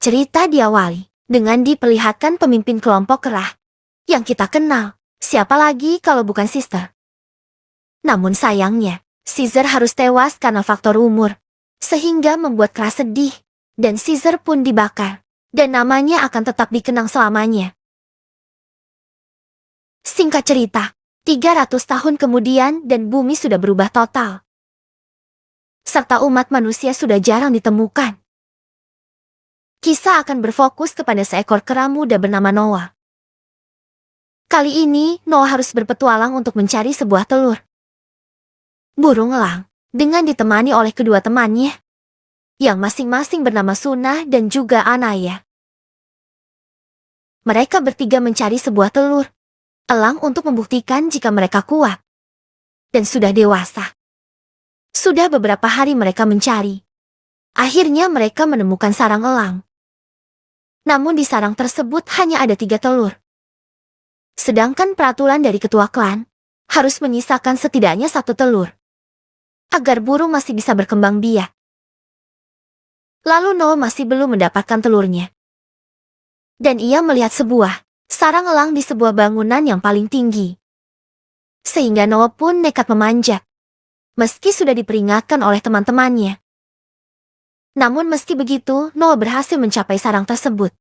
Cerita diawali dengan diperlihatkan pemimpin kelompok kera yang kita kenal. Siapa lagi kalau bukan Sister? Namun sayangnya, Caesar harus tewas karena faktor umur, sehingga membuat kera sedih, dan Caesar pun dibakar, dan namanya akan tetap dikenang selamanya. Singkat cerita, 300 tahun kemudian dan bumi sudah berubah total. Serta umat manusia sudah jarang ditemukan. Kisah akan berfokus kepada seekor kera muda bernama Noah. Kali ini, Noah harus berpetualang untuk mencari sebuah telur burung elang, dengan ditemani oleh kedua temannya, yang masing-masing bernama Sunah dan juga Anaya. Mereka bertiga mencari sebuah telur elang untuk membuktikan jika mereka kuat dan sudah dewasa. Sudah beberapa hari mereka mencari. Akhirnya mereka menemukan sarang elang. Namun di sarang tersebut hanya ada 3 telur. Sedangkan peraturan dari ketua klan harus menyisakan setidaknya 1 telur agar burung masih bisa berkembang biak. Lalu Noah masih belum mendapatkan telurnya. Dan ia melihat sebuah sarang elang di sebuah bangunan yang paling tinggi. Sehingga Noah pun nekat memanjat, meski sudah diperingatkan oleh teman-temannya. Namun meski begitu, Noah berhasil mencapai sarang tersebut.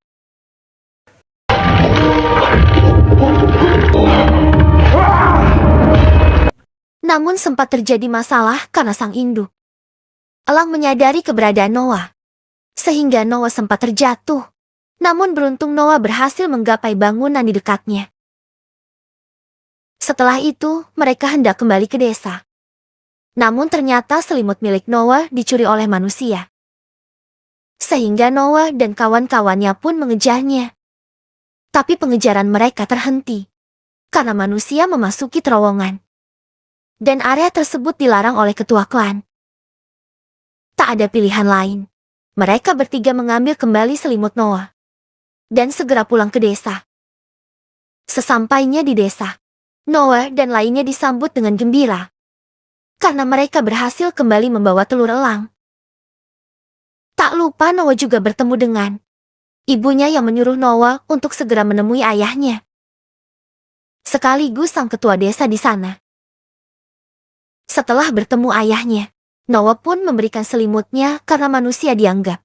Namun sempat terjadi masalah karena sang induk elang menyadari keberadaan Noah, sehingga Noah sempat terjatuh. Namun beruntung Noah berhasil menggapai bangunan di dekatnya. Setelah itu, mereka hendak kembali ke desa. Namun ternyata selimut milik Noah dicuri oleh manusia. Sehingga Noah dan kawan-kawannya pun mengejarnya. Tapi pengejaran mereka terhenti karena manusia memasuki terowongan. Dan area tersebut dilarang oleh ketua klan. Tak ada pilihan lain. Mereka bertiga mengambil kembali selimut Noah dan segera pulang ke desa. Sesampainya di desa, Noah dan lainnya disambut dengan gembira karena mereka berhasil kembali membawa telur elang. Tak lupa Noah juga bertemu dengan ibunya yang menyuruh Noah untuk segera menemui ayahnya, sekaligus sang ketua desa di sana. Setelah bertemu ayahnya, Noah pun memberikan selimutnya karena manusia dianggap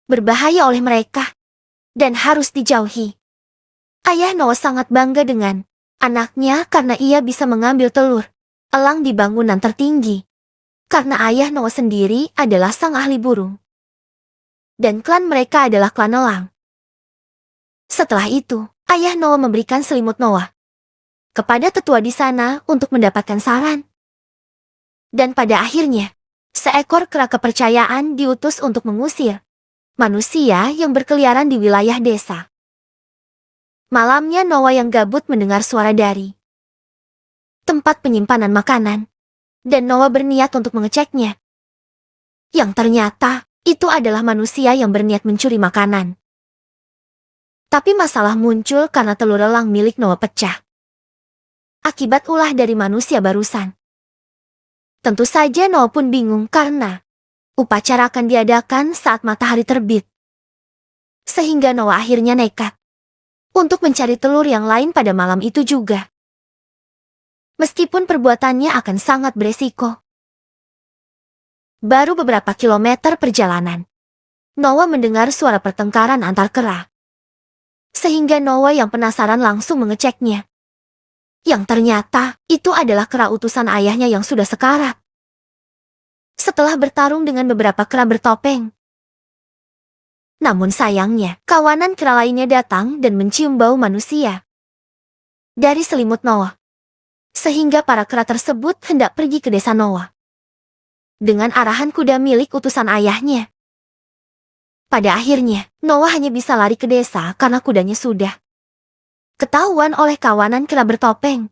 berbahaya oleh mereka dan harus dijauhi. Ayah Noah sangat bangga dengan anaknya karena ia bisa mengambil telur elang di bangunan tertinggi. Karena ayah Noah sendiri adalah sang ahli burung. Dan klan mereka adalah klan elang. Setelah itu, ayah Noah memberikan selimut Noah kepada tetua di sana untuk mendapatkan saran. Dan pada akhirnya, seekor kera kepercayaan diutus untuk mengusir manusia yang berkeliaran di wilayah desa. Malamnya Noah yang gabut mendengar suara dari tempat penyimpanan makanan, dan Noah berniat untuk mengeceknya. Yang ternyata, itu adalah manusia yang berniat mencuri makanan. Tapi masalah muncul karena telur elang milik Noah pecah akibat ulah dari manusia barusan. Tentu saja Noah pun bingung karena upacara akan diadakan saat matahari terbit. Sehingga Noah akhirnya nekat untuk mencari telur yang lain pada malam itu juga. Meskipun perbuatannya akan sangat beresiko. Baru beberapa kilometer perjalanan, Noah mendengar suara pertengkaran antar kera. Sehingga Noah yang penasaran langsung mengeceknya. Yang ternyata, itu adalah kera utusan ayahnya yang sudah sekarat. Setelah bertarung dengan beberapa kera bertopeng. Namun sayangnya, kawanan kera lainnya datang dan mencium bau manusia dari selimut Noah. Sehingga para kera tersebut hendak pergi ke desa Noah dengan arahan kuda milik utusan ayahnya. Pada akhirnya, Noah hanya bisa lari ke desa karena kudanya sudah ketahuan oleh kawanan kera bertopeng.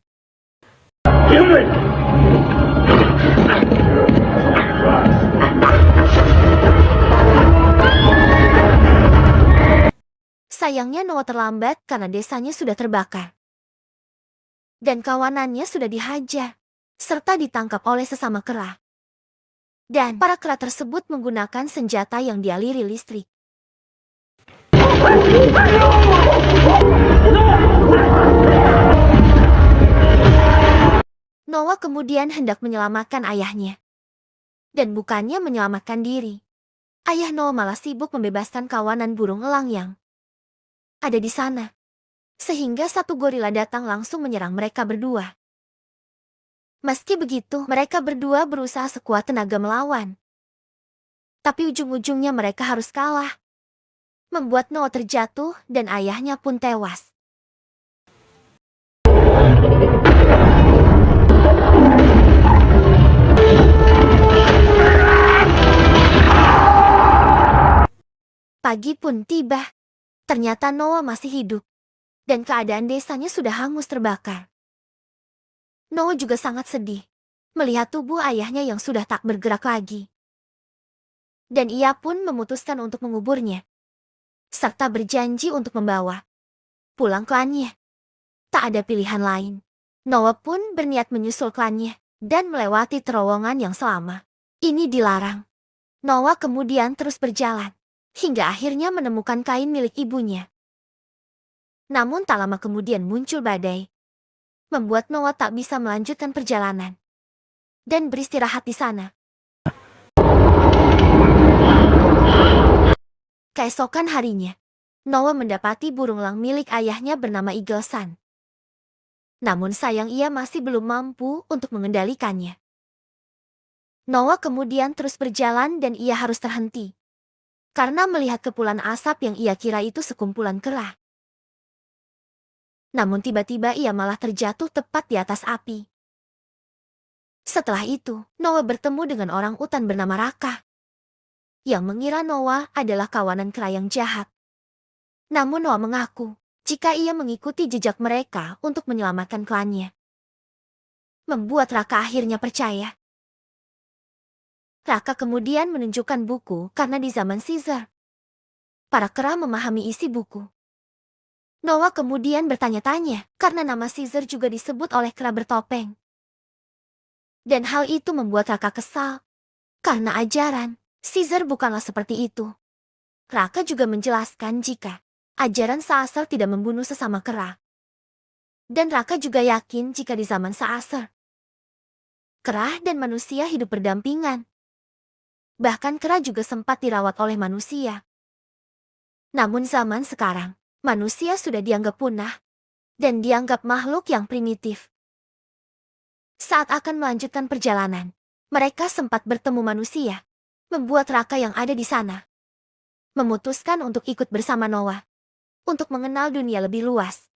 Sayangnya Noah terlambat karena desanya sudah terbakar. Dan kawanannya sudah dihajar, serta ditangkap oleh sesama kera. Dan para kera tersebut menggunakan senjata yang dialiri listrik. Noah kemudian hendak menyelamatkan ayahnya. Dan bukannya menyelamatkan diri. Ayah Noah malah sibuk membebaskan kawanan burung elang yang ada di sana. Sehingga satu gorila datang langsung menyerang mereka berdua. Meski begitu, mereka berdua berusaha sekuat tenaga melawan. Tapi ujung-ujungnya mereka harus kalah. Membuat Noah terjatuh dan ayahnya pun tewas. Pagi pun tiba. Ternyata Noah masih hidup. Dan keadaan desanya sudah hangus terbakar. Noah juga sangat sedih melihat tubuh ayahnya yang sudah tak bergerak lagi. Dan ia pun memutuskan untuk menguburnya. Serta berjanji untuk membawa pulang klannya. Tak ada pilihan lain. Noah pun berniat menyusul klannya dan melewati terowongan yang selama ini dilarang. Noah kemudian terus berjalan hingga akhirnya menemukan kain milik ibunya. Namun tak lama kemudian muncul badai, membuat Noah tak bisa melanjutkan perjalanan dan beristirahat di sana. Keesokan harinya, Noah mendapati burung elang milik ayahnya bernama Eagle Sun. Namun sayang ia masih belum mampu untuk mengendalikannya. Noah kemudian terus berjalan dan ia harus terhenti. Karena melihat kepulan asap yang ia kira itu sekumpulan kera. Namun tiba-tiba ia malah terjatuh tepat di atas api. Setelah itu, Noah bertemu dengan orang utan bernama Raka. Yang mengira Noah adalah kawanan kera yang jahat. Namun Noah mengaku jika ia mengikuti jejak mereka untuk menyelamatkan klannya. Membuat Raka akhirnya percaya. Raka kemudian menunjukkan buku karena di zaman Caesar, para kera memahami isi buku. Noah kemudian bertanya-tanya karena nama Caesar juga disebut oleh kera bertopeng. Dan hal itu membuat Raka kesal. Karena ajaran Caesar bukanlah seperti itu. Raka juga menjelaskan jika ajaran Caesar tidak membunuh sesama kera. Dan Raka juga yakin jika di zaman Caesar, kera dan manusia hidup berdampingan. Bahkan kera juga sempat dirawat oleh manusia. Namun zaman sekarang, manusia sudah dianggap punah dan dianggap makhluk yang primitif. Saat akan melanjutkan perjalanan, mereka sempat bertemu manusia, membuat Raka yang ada di sana memutuskan untuk ikut bersama Noah untuk mengenal dunia lebih luas.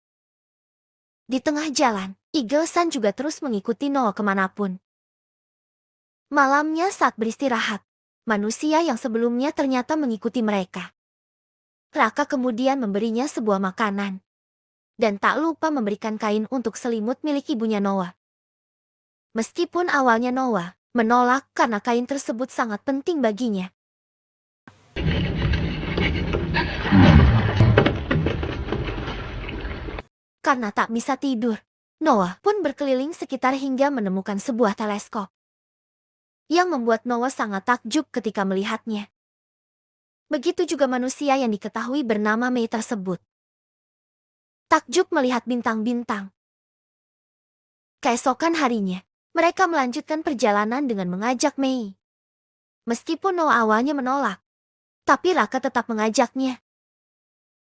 Di tengah jalan, Eagle Sun juga terus mengikuti Noah kemanapun. Malamnya saat beristirahat, manusia yang sebelumnya ternyata mengikuti mereka. Raka kemudian memberinya sebuah makanan. Dan tak lupa memberikan kain untuk selimut milik ibunya Noah. Meskipun awalnya Noah menolak karena kain tersebut sangat penting baginya. Karena tak bisa tidur, Noah pun berkeliling sekitar hingga menemukan sebuah teleskop. Yang membuat Noah sangat takjub ketika melihatnya. Begitu juga manusia yang diketahui bernama May tersebut. Takjub melihat bintang-bintang. Keesokan harinya, mereka melanjutkan perjalanan dengan mengajak May. Meskipun Noah awalnya menolak, tapi Raka tetap mengajaknya.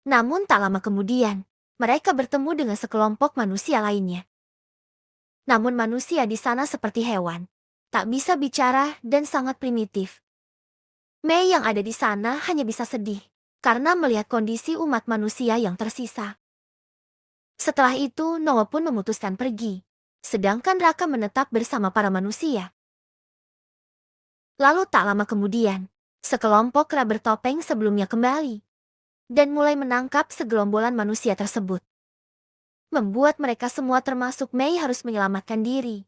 Namun tak lama kemudian, mereka bertemu dengan sekelompok manusia lainnya. Namun manusia di sana seperti hewan, tak bisa bicara dan sangat primitif. May yang ada di sana hanya bisa sedih, karena melihat kondisi umat manusia yang tersisa. Setelah itu Noah pun memutuskan pergi, sedangkan Raka menetap bersama para manusia. Lalu tak lama kemudian, sekelompok kera bertopeng sebelumnya kembali dan mulai menangkap segelombolan manusia tersebut. Membuat mereka semua termasuk May harus menyelamatkan diri.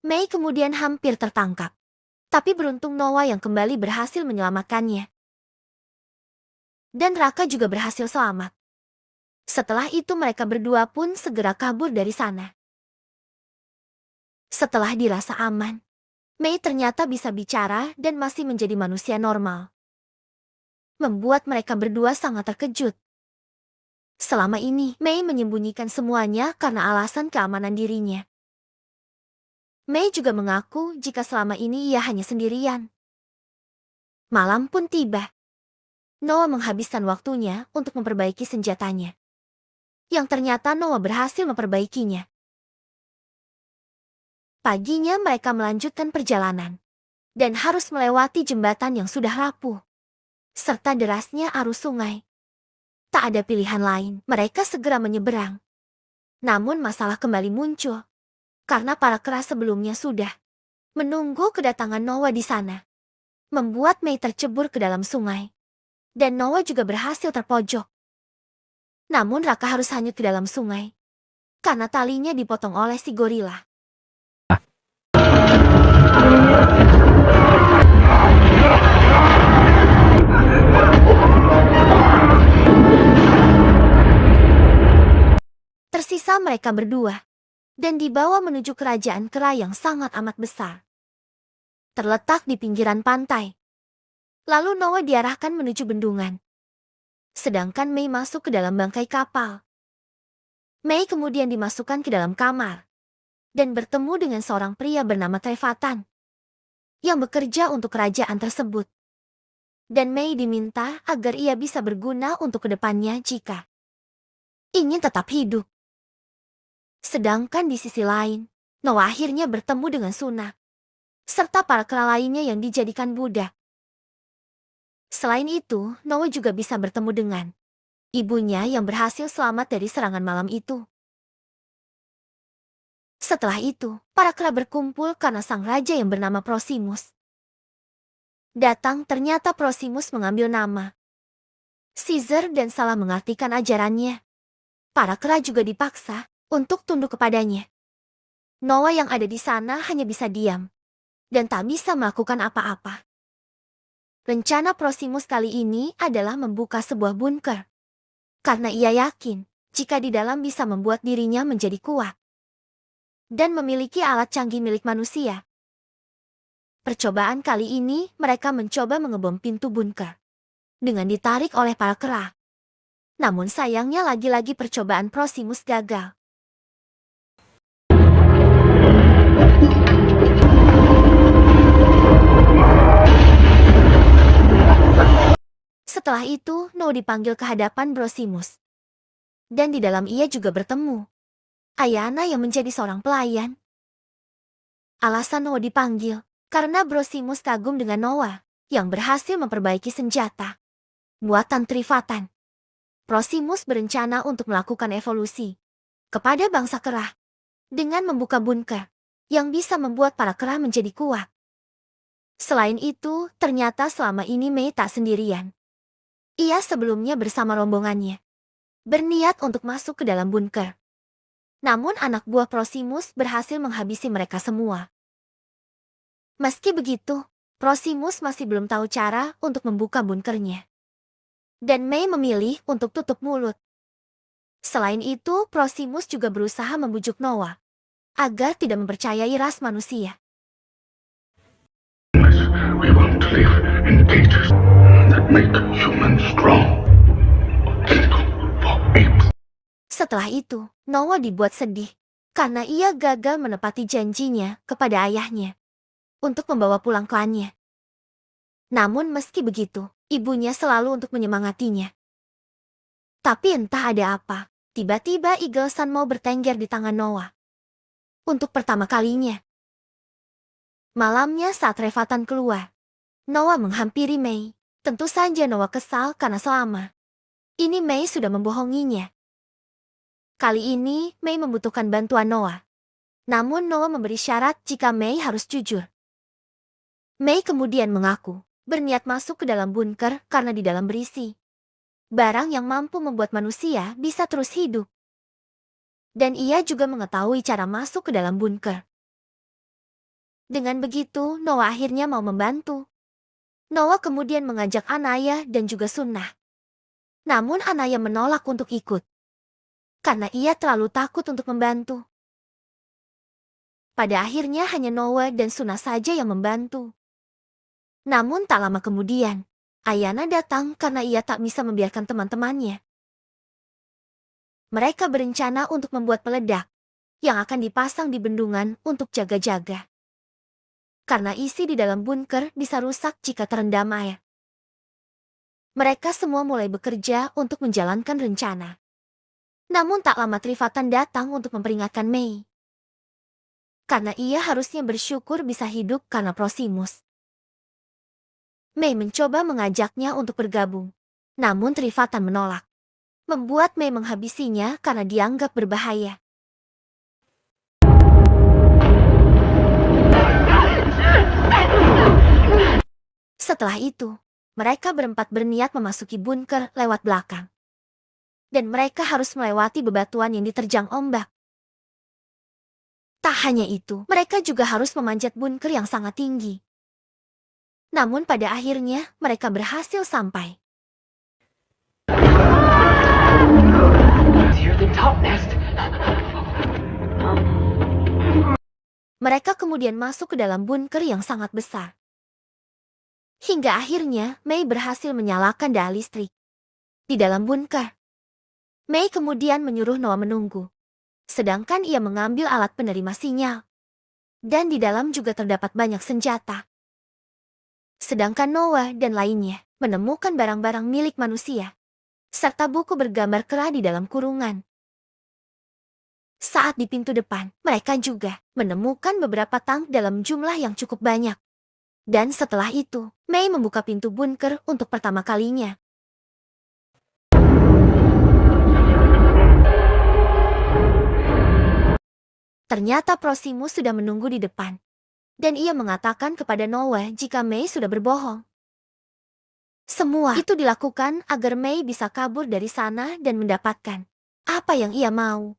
May kemudian hampir tertangkap. Tapi beruntung Noah yang kembali berhasil menyelamatkannya. Dan Raka juga berhasil selamat. Setelah itu mereka berdua pun segera kabur dari sana. Setelah dirasa aman, Mei ternyata bisa bicara dan masih menjadi manusia normal. Membuat mereka berdua sangat terkejut. Selama ini, Mei menyembunyikan semuanya karena alasan keamanan dirinya. Mei juga mengaku jika selama ini ia hanya sendirian. Malam pun tiba. Noah menghabiskan waktunya untuk memperbaiki senjatanya. Yang ternyata Noah berhasil memperbaikinya. Paginya mereka melanjutkan perjalanan. Dan harus melewati jembatan yang sudah rapuh. Serta derasnya arus sungai. Tak ada pilihan lain, mereka segera menyeberang. Namun masalah kembali muncul. Karena para kera sebelumnya sudah menunggu kedatangan Noah di sana. Membuat Mei tercebur ke dalam sungai. Dan Noah juga berhasil terpojok. Namun Raka harus hanyut ke dalam sungai. Karena talinya dipotong oleh si gorila. Tersisa mereka berdua. Dan dibawa menuju kerajaan kera yang sangat amat besar. Terletak di pinggiran pantai. Lalu Noah diarahkan menuju bendungan. Sedangkan Mei masuk ke dalam bangkai kapal. Mei kemudian dimasukkan ke dalam kamar. Dan bertemu dengan seorang pria bernama Trevatan. Yang bekerja untuk kerajaan tersebut. Dan Mei diminta agar ia bisa berguna untuk kedepannya jika ingin tetap hidup. Sedangkan di sisi lain, Noah akhirnya bertemu dengan Suna. Serta para kera lainnya yang dijadikan budak. Selain itu, Noah juga bisa bertemu dengan ibunya yang berhasil selamat dari serangan malam itu. Setelah itu, para kera berkumpul karena sang raja yang bernama Prosimus datang. Ternyata Prosimus mengambil nama Caesar dan salah mengartikan ajarannya. Para kera juga dipaksa untuk tunduk kepadanya. Noah yang ada di sana hanya bisa diam dan tak bisa melakukan apa-apa. Rencana Prosimus kali ini adalah membuka sebuah bunker. Karena ia yakin jika di dalam bisa membuat dirinya menjadi kuat. Dan memiliki alat canggih milik manusia. Percobaan kali ini mereka mencoba mengebom pintu bunker. Dengan ditarik oleh para kera. Namun sayangnya lagi-lagi percobaan Prosimus gagal. Setelah itu, Noah dipanggil ke hadapan Prosimus. Dan di dalam ia juga bertemu Ayana yang menjadi seorang pelayan. Alasan Noah dipanggil karena Prosimus kagum dengan Noah yang berhasil memperbaiki senjata buatan Trivatan. Prosimus berencana untuk melakukan evolusi kepada bangsa kera dengan membuka bunker yang bisa membuat para kera menjadi kuat. Selain itu, ternyata selama ini Mei tak sendirian. Ia sebelumnya bersama rombongannya berniat untuk masuk ke dalam bunker. Namun anak buah Prosimus berhasil menghabisi mereka semua. Meski begitu, Prosimus masih belum tahu cara untuk membuka bunkernya. Dan Mei memilih untuk tutup mulut. Selain itu, Prosimus juga berusaha membujuk Noah agar tidak mempercayai ras manusia. We want to live in cages that make humans strong. Kingdom for apes. Setelah itu, Noah dibuat sedih karena ia gagal menepati janjinya kepada ayahnya untuk membawa pulang klannya. Namun meski begitu, ibunya selalu untuk menyemangatinya. Tapi entah ada apa, tiba-tiba Eagle Sun mau bertengger di tangan Noah. Untuk pertama kalinya. Malamnya saat Trevatan keluar, Noah menghampiri Mei. Tentu saja Noah kesal karena selama ini Mei sudah membohonginya. Kali ini Mei membutuhkan bantuan Noah. Namun Noah memberi syarat jika Mei harus jujur. Mei kemudian mengaku berniat masuk ke dalam bunker karena di dalam berisi barang yang mampu membuat manusia bisa terus hidup. Dan ia juga mengetahui cara masuk ke dalam bunker. Dengan begitu, Noah akhirnya mau membantu. Noah kemudian mengajak Anaya dan juga Sunnah. Namun Anaya menolak untuk ikut. Karena ia terlalu takut untuk membantu. Pada akhirnya hanya Noah dan Suna saja yang membantu. Namun tak lama kemudian, Ayana datang karena ia tak bisa membiarkan teman-temannya. Mereka berencana untuk membuat peledak yang akan dipasang di bendungan untuk jaga-jaga. Karena isi di dalam bunker bisa rusak jika terendam air. Mereka semua mulai bekerja untuk menjalankan rencana. Namun tak lama Trifatan datang untuk memperingatkan Mei. Karena ia harusnya bersyukur bisa hidup karena Prosimus. Mei mencoba mengajaknya untuk bergabung. Namun Trifatan menolak. Membuat Mei menghabisinya karena dianggap berbahaya. Setelah itu, mereka berempat berniat memasuki bunker lewat belakang. Dan mereka harus melewati bebatuan yang diterjang ombak. Tak hanya itu, mereka juga harus memanjat bunker yang sangat tinggi. Namun pada akhirnya, mereka berhasil sampai. Mereka kemudian masuk ke dalam bunker yang sangat besar. Hingga akhirnya, Mei berhasil menyalakan daya listrik. Di dalam bunker, Mei kemudian menyuruh Noah menunggu. Sedangkan ia mengambil alat penerima sinyal. Dan di dalam juga terdapat banyak senjata. Sedangkan Noah dan lainnya menemukan barang-barang milik manusia. Serta buku bergambar kera di dalam kurungan. Saat di pintu depan, mereka juga menemukan beberapa tank dalam jumlah yang cukup banyak. Dan setelah itu, Mei membuka pintu bunker untuk pertama kalinya. Ternyata Prosimus sudah menunggu di depan. Dan ia mengatakan kepada Noah jika Mei sudah berbohong. Semua itu dilakukan agar Mei bisa kabur dari sana dan mendapatkan apa yang ia mau.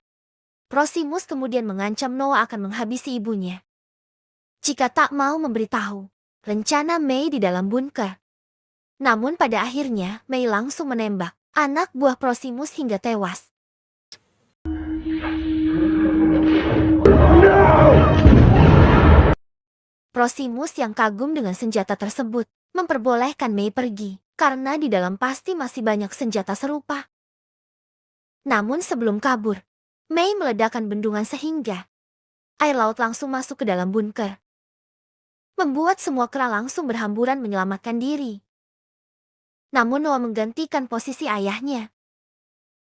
Prosimus kemudian mengancam Noah akan menghabisi ibunya jika tak mau memberitahu rencana Mei di dalam bunker. Namun pada akhirnya Mei langsung menembak anak buah Prosimus hingga tewas. Prosimus yang kagum dengan senjata tersebut memperbolehkan Mei pergi karena di dalam pasti masih banyak senjata serupa. Namun sebelum kabur, Mei meledakkan bendungan sehingga air laut langsung masuk ke dalam bunker. Membuat semua kera langsung berhamburan menyelamatkan diri. Namun Noah menggantikan posisi ayahnya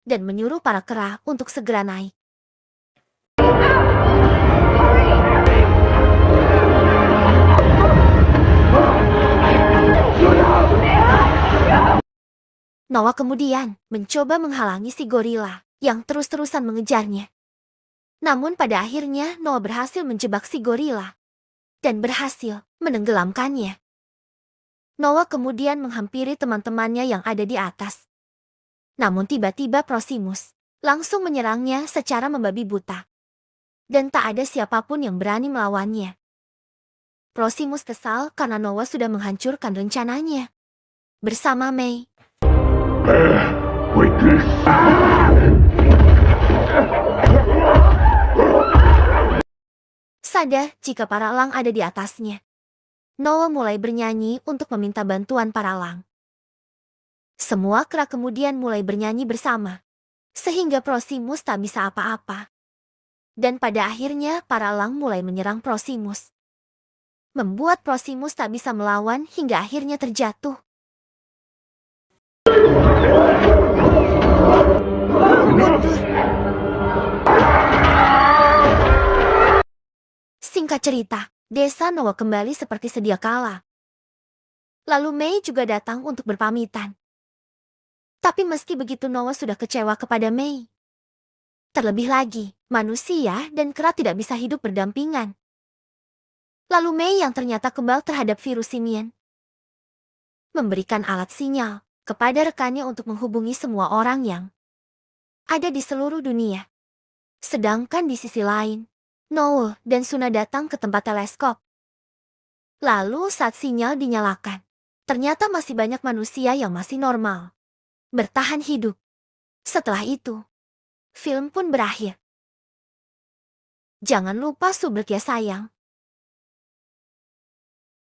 dan menyuruh para kera untuk segera naik. Noah kemudian mencoba menghalangi si gorila yang terus-terusan mengejarnya. Namun pada akhirnya Noah berhasil menjebak si gorila dan berhasil menenggelamkannya. Noah kemudian menghampiri teman-temannya yang ada di atas. Namun tiba-tiba Prosimus langsung menyerangnya secara membabi buta. Dan tak ada siapapun yang berani melawannya. Prosimus kesal karena Noah sudah menghancurkan rencananya. Bersama Mei. Witness. Sadar jika para elang ada di atasnya. Noah mulai bernyanyi untuk meminta bantuan para elang. Semua kera kemudian mulai bernyanyi bersama. Sehingga Prosimus tak bisa apa-apa. Dan pada akhirnya para elang mulai menyerang Prosimus. Membuat Prosimus tak bisa melawan hingga akhirnya terjatuh. Mundur. Singkat cerita, desa Noah kembali seperti sedia kala. Lalu Mei juga datang untuk berpamitan. Tapi meski begitu Noah sudah kecewa kepada Mei. Terlebih lagi, manusia dan kera tidak bisa hidup berdampingan. Lalu Mei yang ternyata kebal terhadap virus simian memberikan alat sinyal kepada rekannya untuk menghubungi semua orang yang ada di seluruh dunia. Sedangkan di sisi lain, Noah dan Suna datang ke tempat teleskop. Lalu saat sinyal dinyalakan, ternyata masih banyak manusia yang masih normal bertahan hidup. Setelah itu, film pun berakhir. Jangan lupa subrek ya sayang.